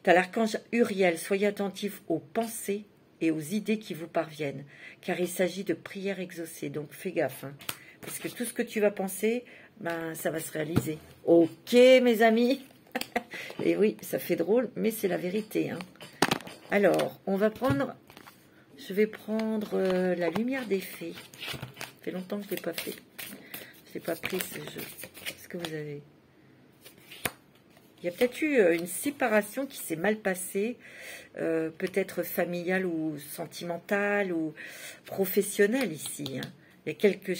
Tu as l'archange Uriel. Soyez attentifs aux pensées et aux idées qui vous parviennent, car il s'agit de prières exaucées. Donc fais gaffe, hein, parce que tout ce que tu vas penser, ben, ça va se réaliser. Ok, mes amis. Et oui, ça fait drôle, mais c'est la vérité, hein. Alors, on va prendre... Je vais prendre la lumière des fées. Ça fait longtemps que je ne l'ai pas fait. Je n'ai pas pris ce jeu. Qu'est-ce que vous avez? Il y a peut-être eu une séparation qui s'est mal passée, peut-être familiale ou sentimentale ou professionnelle ici, hein. Il y a quelque...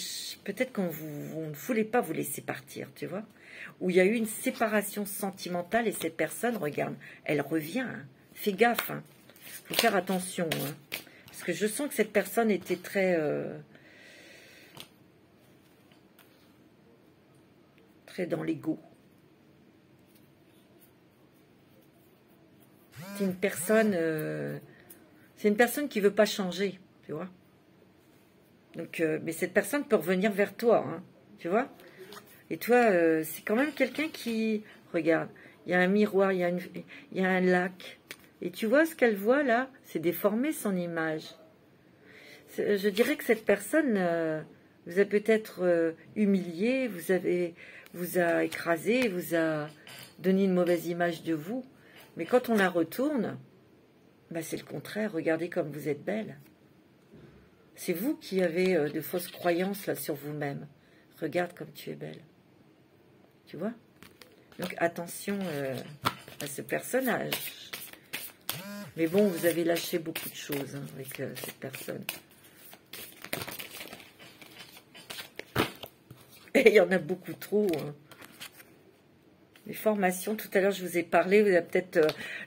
Peut-être qu'on vous ne voulez pas vous laisser partir, tu vois. Où il y a eu une séparation sentimentale et cette personne, regarde, elle revient, hein. Fais gaffe, hein. Faut faire attention, hein. Parce que je sens que cette personne était très... très dans l'ego. C'est une personne qui veut pas changer, tu vois. Donc, mais cette personne peut revenir vers toi, hein, tu vois. Et toi, c'est quand même quelqu'un qui... Regarde, il y a un miroir, il y a un lac. Et tu vois ce qu'elle voit là? C'est déformé son image. Je dirais que cette personne vous a peut-être humilié, vous a écrasé, vous a donné une mauvaise image de vous. Mais quand on la retourne, bah c'est le contraire. Regardez comme vous êtes belle. C'est vous qui avez de fausses croyances là sur vous-même. Regarde comme tu es belle. Tu vois? Donc attention à ce personnage. Mais bon, vous avez lâché beaucoup de choses, hein, avec cette personne. Et il y en a beaucoup trop, hein. Les formations, tout à l'heure je vous ai parlé, vous avez peut-être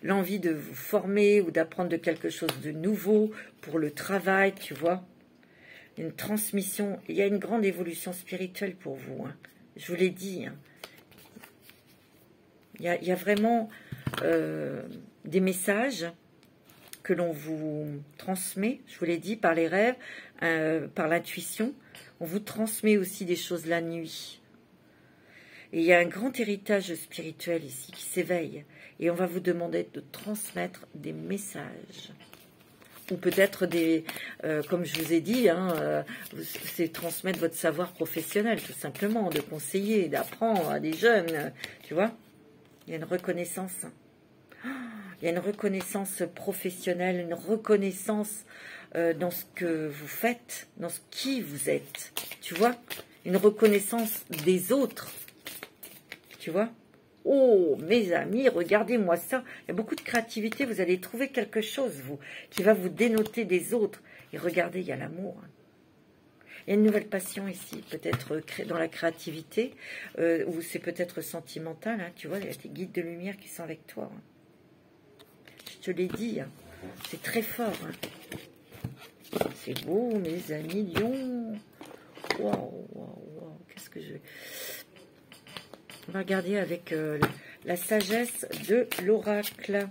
l'envie de vous former ou d'apprendre de quelque chose de nouveau pour le travail, tu vois. Une transmission, il y a une grande évolution spirituelle pour vous, hein. Je vous l'ai dit, hein. Il y a vraiment des messages que l'on vous transmet, je vous l'ai dit, par les rêves, par l'intuition. On vous transmet aussi des choses la nuit. Et il y a un grand héritage spirituel ici qui s'éveille. Et on va vous demander de transmettre des messages. Ou peut-être des, comme je vous ai dit, hein, c'est transmettre votre savoir professionnel, tout simplement, de conseiller, d'apprendre à des jeunes, tu vois. Il y a une reconnaissance. Il y a une reconnaissance professionnelle, une reconnaissance dans ce que vous faites, dans ce qui vous êtes, tu vois. Une reconnaissance des autres. Tu vois? Oh, mes amis, regardez-moi ça. Il y a beaucoup de créativité. Vous allez trouver quelque chose, vous, qui va vous dénoter des autres. Et regardez, il y a l'amour. Il y a une nouvelle passion ici, peut-être dans la créativité, ou c'est peut-être sentimental. Hein, tu vois, il y a des guides de lumière qui sont avec toi. Hein. Je te l'ai dit. Hein, c'est très fort. Hein. C'est beau, mes amis, lions. Waouh, waouh, waouh. Qu'est-ce que je... On va regarder avec la sagesse de l'oracle.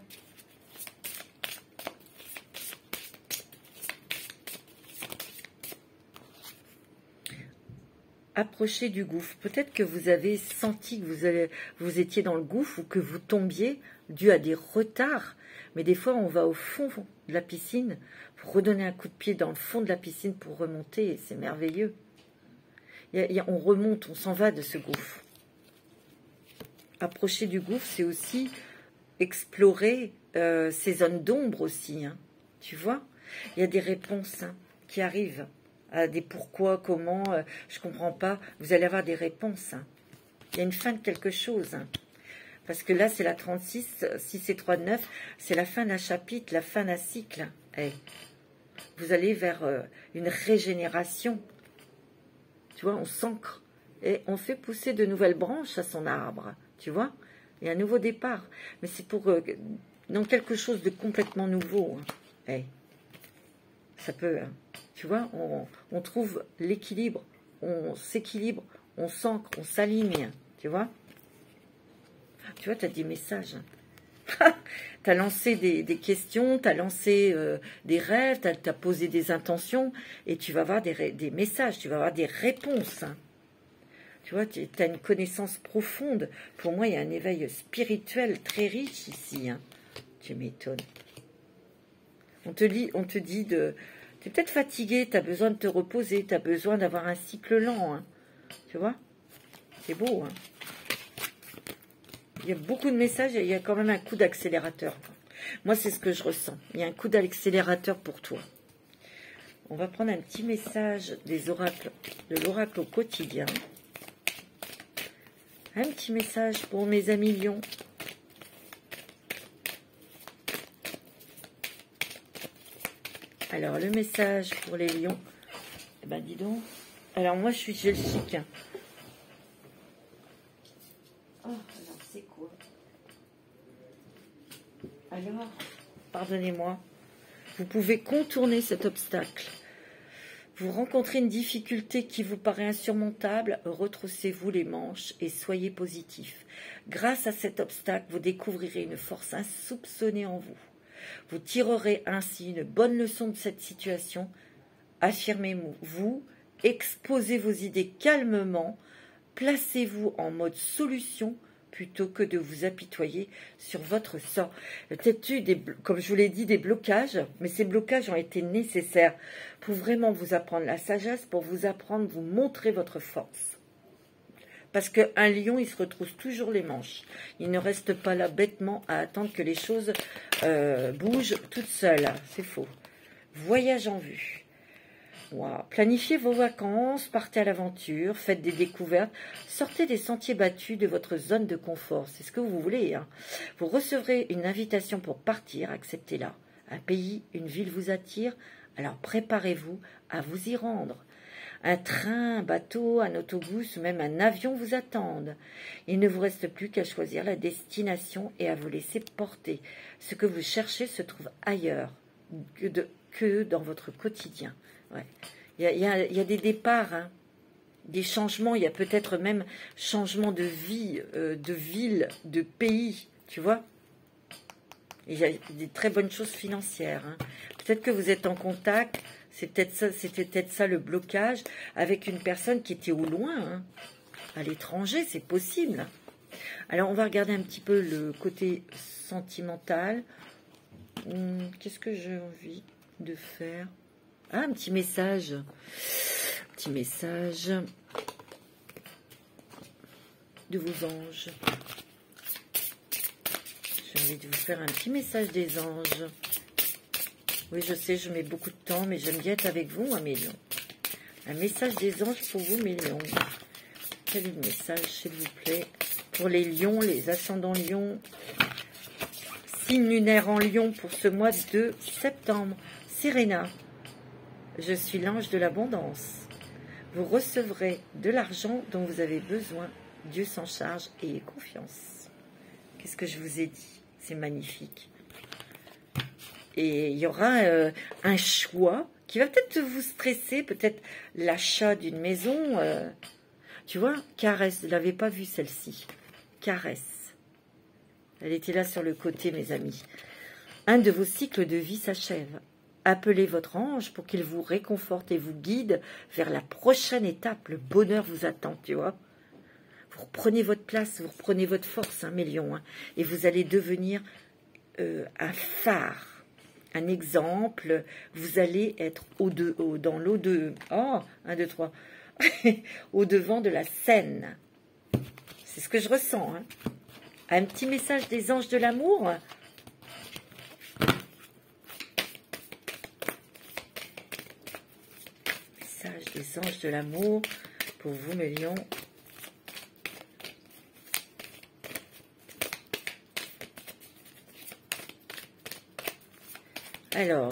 Approchez du gouffre. Peut-être que vous avez senti que vous étiez dans le gouffre ou que vous tombiez dû à des retards. Mais des fois, on va au fond de la piscine pour redonner un coup de pied dans le fond de la piscine pour remonter. Et c'est merveilleux. On remonte, on s'en va de ce gouffre. Approcher du gouffre, c'est aussi explorer ces zones d'ombre aussi, hein. Tu vois, il y a des réponses, hein, qui arrivent à des pourquoi, comment, je comprends pas. Vous allez avoir des réponses, hein. Il y a une fin de quelque chose, hein. Parce que là, c'est la 36, 6 et 3 de 9, c'est la fin d'un chapitre, la fin d'un cycle. Hey. Vous allez vers une régénération. Tu vois, on s'ancre et on fait pousser de nouvelles branches à son arbre. Tu vois, il y a un nouveau départ. Mais c'est pour dans quelque chose de complètement nouveau. Hein. Hey. Ça peut, hein. Tu vois, on trouve l'équilibre, on s'équilibre, on s'ancre, on s'aligne. Tu vois, tu as des messages. Tu as lancé des questions, tu as lancé des rêves, tu as posé des intentions et tu vas avoir des messages, tu vas avoir des réponses. Hein. Tu vois, tu as une connaissance profonde. Pour moi, il y a un éveil spirituel très riche ici. Hein. Tu m'étonnes. On te dit de... Tu es peut-être fatigué, tu as besoin de te reposer, tu as besoin d'avoir un cycle lent. Hein. Tu vois? C'est beau. Hein. Il y a beaucoup de messages et il y a quand même un coup d'accélérateur. Moi, c'est ce que je ressens. Il y a un coup d'accélérateur pour toi. On va prendre un petit message des oracles, de l'oracle au quotidien. Un petit message pour mes amis lions. Alors, le message pour les lions. Eh ben, dis donc. Alors, moi, je suis gelchique. Oh, alors, c'est quoi? Alors, pardonnez-moi. Vous pouvez contourner cet obstacle. Vous rencontrez une difficulté qui vous paraît insurmontable, retroussez-vous les manches et soyez positif. Grâce à cet obstacle, vous découvrirez une force insoupçonnée en vous. Vous tirerez ainsi une bonne leçon de cette situation. Affirmez-vous, exposez vos idées calmement, placez-vous en mode solution plutôt que de vous apitoyer sur votre sort. Peut-être eu, comme je vous l'ai dit, des blocages, mais ces blocages ont été nécessaires pour vraiment vous apprendre la sagesse, pour vous apprendre, vous montrer votre force. Parce qu'un lion, il se retrousse toujours les manches. Il ne reste pas là bêtement à attendre que les choses bougent toutes seules. C'est faux. Voyage en vue. Wow. Planifiez vos vacances, partez à l'aventure, faites des découvertes, sortez des sentiers battus de votre zone de confort. C'est ce que vous voulez. Hein. Vous recevrez une invitation pour partir, acceptez-la. Un pays, une ville vous attire, alors préparez-vous à vous y rendre. Un train, un bateau, un autobus ou même un avion vous attendent. Il ne vous reste plus qu'à choisir la destination et à vous laisser porter. Ce que vous cherchez se trouve ailleurs que dans votre quotidien. Ouais. Il y a des départs, hein, des changements. Il y a peut-être même changement de vie, de ville, de pays, tu vois. Et il y a des très bonnes choses financières. Hein. Peut-être que vous êtes en contact. C'était peut-être ça le blocage avec une personne qui était au loin, hein, à l'étranger, c'est possible. Alors, on va regarder un petit peu le côté sentimental. Qu'est-ce que j'ai envie de faire? Ah, un petit message. Petit message de vos anges. J'ai envie de vous faire un petit message des anges. Oui, je sais, je mets beaucoup de temps, mais j'aime bien être avec vous, moi, mes lions. Un message des anges pour vous, mes lions. Quel est le message, s'il vous plaît? Pour les lions, les ascendants lions. Signe lunaire en lion pour ce mois de septembre. Serena, je suis l'ange de l'abondance. Vous recevrez de l'argent dont vous avez besoin. Dieu s'en charge et ayez confiance. Qu'est-ce que je vous ai dit? C'est magnifique. Et il y aura un choix qui va peut-être vous stresser, peut-être l'achat d'une maison. Tu vois, caresse, je ne l'avais pas vue celle-ci. Caresse. Elle était là sur le côté, mes amis. Un de vos cycles de vie s'achève. Appelez votre ange pour qu'il vous réconforte et vous guide vers la prochaine étape. Le bonheur vous attend, tu vois. Vous reprenez votre place, vous reprenez votre force, hein, mes lions, hein, et vous allez devenir un phare. Un exemple, vous allez être dans l'eau de... Oh, 1, 2, 3. Au devant de la scène. C'est ce que je ressens. Hein. Un petit message des anges de l'amour. Message des anges de l'amour pour vous, mes lions. Alors,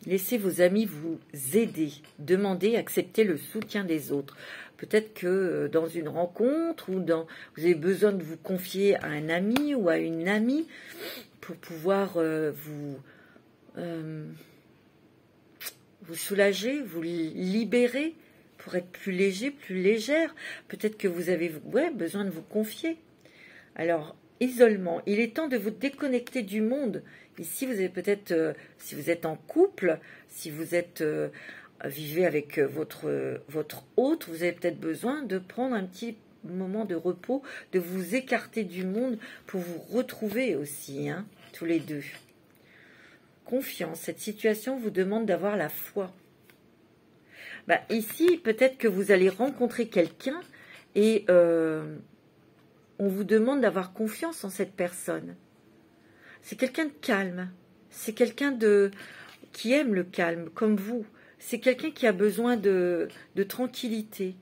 laissez vos amis vous aider, demandez, acceptez le soutien des autres. Peut-être que dans une rencontre ou vous avez besoin de vous confier à un ami ou à une amie pour pouvoir vous soulager, vous libérer, pour être plus léger, plus légère. Peut-être que vous avez besoin de vous confier. Alors, isolement. Il est temps de vous déconnecter du monde. Ici, vous avez peut-être, si vous êtes en couple, si vous êtes vivez avec votre hôte, vous avez peut-être besoin de prendre un petit moment de repos, de vous écarter du monde pour vous retrouver aussi, hein, tous les deux. Confiance, cette situation vous demande d'avoir la foi. Bah, ici, peut-être que vous allez rencontrer quelqu'un et on vous demande d'avoir confiance en cette personne. C'est quelqu'un de calme, c'est quelqu'un qui aime le calme, comme vous. C'est quelqu'un qui a besoin de tranquillité.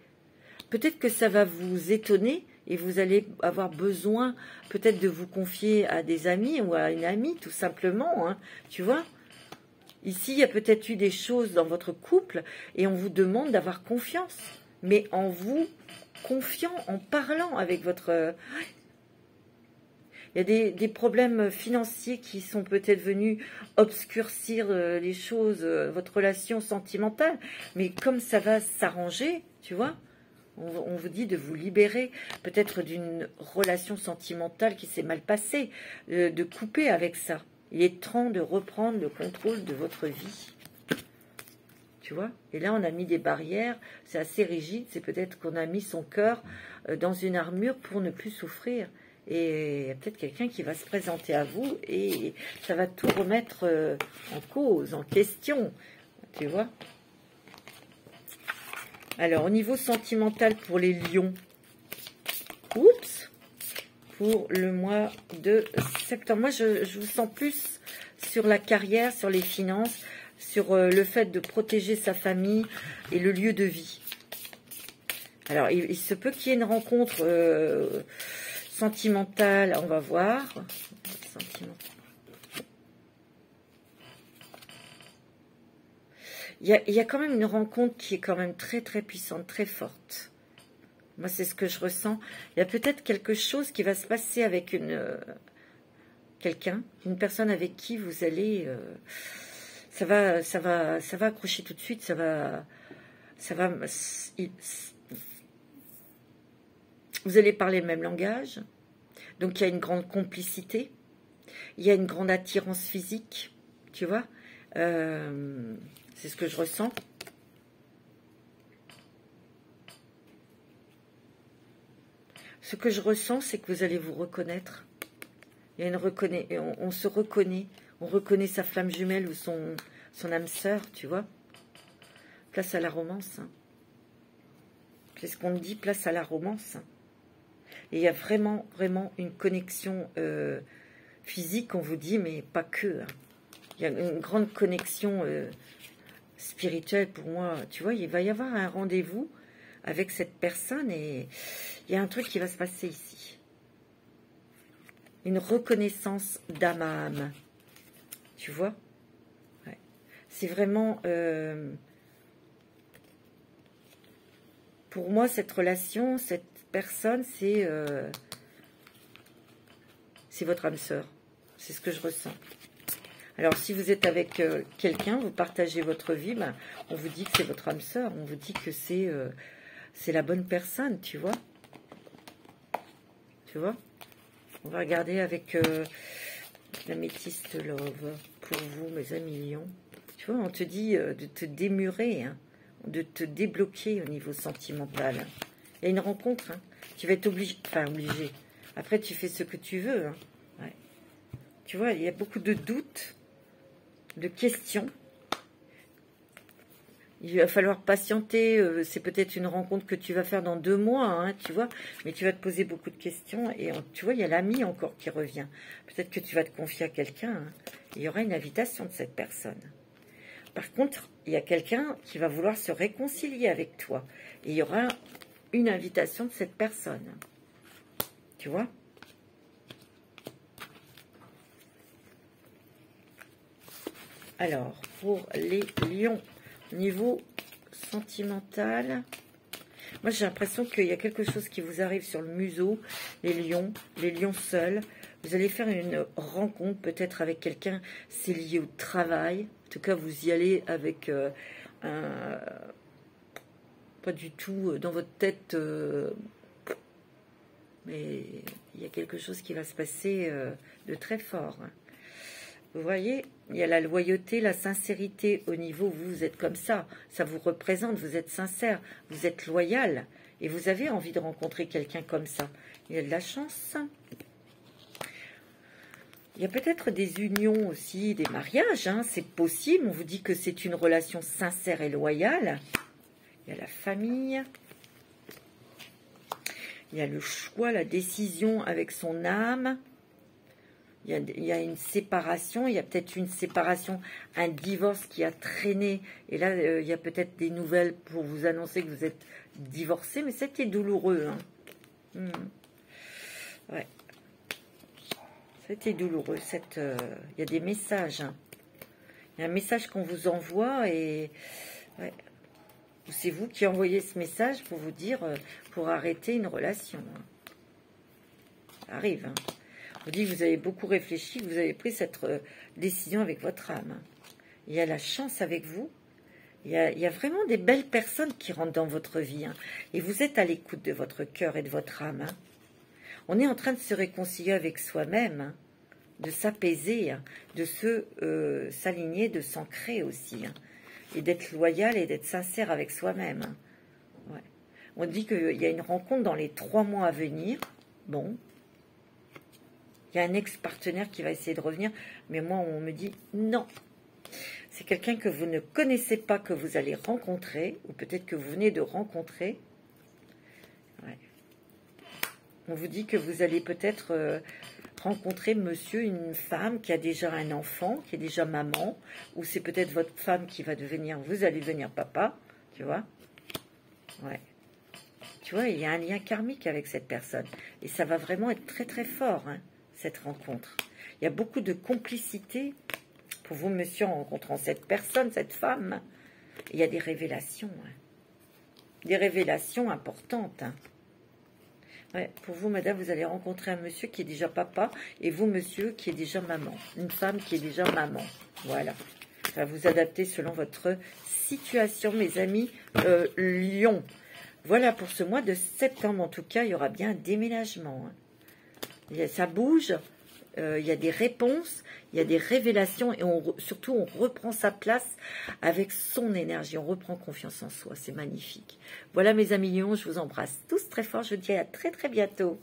Peut-être que ça va vous étonner et vous allez avoir besoin peut-être de vous confier à des amis ou à une amie, tout simplement, hein, tu vois. Ici, il y a peut-être eu des choses dans votre couple et on vous demande d'avoir confiance. Mais en vous confiant, en parlant avec votre... Il y a des problèmes financiers qui sont peut-être venus obscurcir les choses, votre relation sentimentale. Mais comme ça va s'arranger, tu vois, on vous dit de vous libérer peut-être d'une relation sentimentale qui s'est mal passée, de couper avec ça. Il est temps de reprendre le contrôle de votre vie. Tu vois? Et là, on a mis des barrières, c'est assez rigide, c'est peut-être qu'on a mis son cœur dans une armure pour ne plus souffrir. Et il y a peut-être quelqu'un qui va se présenter à vous et ça va tout remettre en cause, en question. Tu vois? Alors, au niveau sentimental pour les lions, oups, pour le mois de septembre. Moi, je vous sens plus sur la carrière, sur les finances, sur le fait de protéger sa famille et le lieu de vie. Alors, il se peut qu'il y ait une rencontre sentimentale, on va voir. Il y a quand même une rencontre qui est quand même très très puissante, très forte. Moi, c'est ce que je ressens. Il y a peut-être quelque chose qui va se passer avec quelqu'un, une personne avec qui vous allez... ça va accrocher tout de suite, vous allez parler le même langage, donc il y a une grande complicité, il y a une grande attirance physique, tu vois, c'est ce que je ressens. Ce que je ressens, c'est que vous allez vous reconnaître. Il y a on se reconnaît, on reconnaît sa flamme jumelle ou son âme sœur, tu vois. Place à la romance. Hein. C'est ce qu'on dit, place à la romance. Et il y a vraiment, vraiment une connexion physique, on vous dit, mais pas que. Hein. Il y a une grande connexion spirituelle pour moi. Tu vois, il va y avoir un rendez-vous avec cette personne et il y a un truc qui va se passer ici. Une reconnaissance d'âme à âme. Tu vois? Ouais. C'est vraiment... pour moi, cette relation, cette personne, c'est votre âme sœur. C'est ce que je ressens. Alors, si vous êtes avec quelqu'un, vous partagez votre vie, ben, on vous dit que c'est votre âme sœur. On vous dit que c'est la bonne personne, tu vois? Tu vois? On va regarder avec la métiste love pour vous, mes amis lions. Tu vois, on te dit de te démurer, hein, de te débloquer au niveau sentimental. Il y a une rencontre, hein. Tu vas être obligé, enfin obligé. Après, tu fais ce que tu veux. Hein. Ouais. Tu vois, il y a beaucoup de doutes, de questions. Il va falloir patienter, c'est peut-être une rencontre que tu vas faire dans 2 mois, hein, tu vois, mais tu vas te poser beaucoup de questions, et tu vois, il y a l'ami encore qui revient. Peut-être que tu vas te confier à quelqu'un, hein, il y aura une invitation de cette personne. Par contre, il y a quelqu'un qui va vouloir se réconcilier avec toi, et il y aura une invitation de cette personne. Tu vois? Alors, pour les lions, niveau sentimental, moi j'ai l'impression qu'il y a quelque chose qui vous arrive sur le museau, les lions seuls. Vous allez faire une rencontre peut-être avec quelqu'un, c'est lié au travail. En tout cas, vous y allez avec pas du tout dans votre tête, mais il y a quelque chose qui va se passer de très fort. Vous voyez, il y a la loyauté, la sincérité au niveau, vous êtes comme ça vous représente, vous êtes sincère, vous êtes loyal. Et vous avez envie de rencontrer quelqu'un comme ça. Il y a de la chance. Il y a peut-être des unions aussi, des mariages, hein, c'est possible. On vous dit que c'est une relation sincère et loyale. Il y a la famille. Il y a le choix, la décision avec son âme. Il y a une séparation. Il y a peut-être une séparation, un divorce qui a traîné. Et là, il y a peut-être des nouvelles pour vous annoncer que vous êtes divorcé. Mais c'était douloureux. Hein. Ouais. C'était douloureux. Il y a des messages. Hein. Il y a un message qu'on vous envoie et ouais. C'est vous qui envoyez ce message pour vous dire, pour arrêter une relation. Hein. Ça arrive. Hein. On vous dit que vous avez beaucoup réfléchi, que vous avez pris cette décision avec votre âme. Hein. Il y a la chance avec vous. Il y a vraiment des belles personnes qui rentrent dans votre vie. Hein. Et vous êtes à l'écoute de votre cœur et de votre âme. Hein. On est en train de se réconcilier avec soi-même, hein, de s'apaiser, hein, de s'aligner, de s'ancrer aussi, hein, et d'être loyal et d'être sincère avec soi-même. Hein. Ouais. On dit qu'il y a une rencontre dans les 3 mois à venir. Bon. Il y a un ex-partenaire qui va essayer de revenir, mais moi, on me dit non. C'est quelqu'un que vous ne connaissez pas, que vous allez rencontrer, ou peut-être que vous venez de rencontrer. Ouais. On vous dit que vous allez peut-être rencontrer monsieur, une femme qui a déjà un enfant, qui est déjà maman, ou c'est peut-être votre femme qui va devenir, vous allez devenir papa, tu vois. Ouais. Tu vois, il y a un lien karmique avec cette personne. Et ça va vraiment être très très fort, hein, cette rencontre. Il y a beaucoup de complicité pour vous, monsieur, en rencontrant cette personne, cette femme. Il y a des révélations, hein. Des révélations importantes, hein. Ouais, pour vous, madame, vous allez rencontrer un monsieur qui est déjà papa et vous, monsieur, qui est déjà maman. Une femme qui est déjà maman. Voilà. Ça va vous adapter selon votre situation, mes amis Lion. Voilà pour ce mois de septembre. En tout cas, il y aura bien un déménagement. Hein. Ça bouge. Il y a des réponses, il y a des révélations et surtout on reprend sa place avec son énergie, on reprend confiance en soi, c'est magnifique. Voilà mes amis lions, je vous embrasse tous très fort, je vous dis à très très bientôt.